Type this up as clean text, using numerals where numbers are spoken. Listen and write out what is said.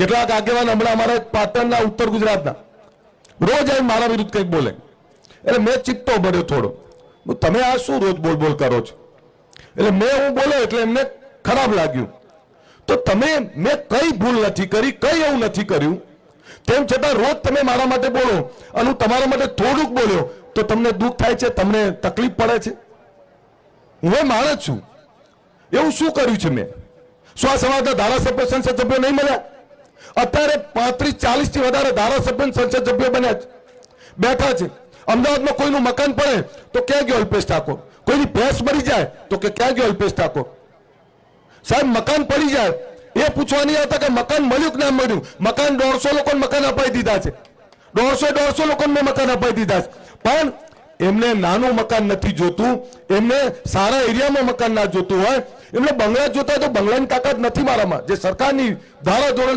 કેટલાક આગેવાન હમણાં અમારા પાટણના ઉત્તર ગુજરાતના રોજ આવી મારા વિરુદ્ધ કંઈક બોલે એટલે મેં ચિત્તો ભર્યો થોડો, તમે આ શું રોજ બોલ બોલ કરો છો? એટલે હું બોલ્યો એટલે એમને ખરાબ લાગ્યું. તો તમે મેં કઈ ભૂલ નથી કરી, કઈ એવું નથી કર્યું, તેમ છતાં રોજ તમે મારા માટે બોલો અને હું તમારા માટે થોડુંક બોલ્યો તો તમને દુઃખ થાય છે, તમને તકલીફ પડે છે? હું માણસ છું, એવું શું કર્યું છે મેં? શું આ સમાજના ધારાસભ્ય સંસદ સભ્યો નહીં મળ્યા? અત્યારે 35-40 થી વધારે ધારાસભ્ય સંસદ સભ્યો બન્યા છે, બેઠા છે. અમદાવાદમાં કોઈનું મકાન પડે તો ક્યાં ગયો અલ્પેશ ઠાકોર? કોઈની ભેંસ મરી જાય તો કે ક્યાં ગયો અલ્પેશ ઠાકોર? સાહેબ, મકાન પડી જાય એ પૂછવા નહીં આવતા કે મકાન મળ્યું કે ના મળ્યું. મકાન 150 લોકોને મકાન અપાઈ દીધા છે, 150 લોકોને મેં મકાન અપાઈ દીધા છે. પણ એમને નાનું મકાન નથી જોતું, એમને સારા એરિયામાં મકાન ના જોતું હોય, એમને બંગલા જોતા હોય તો બંગલાની તાકાત નથી મારામાં. જે સરકારની ધારા ધોરણ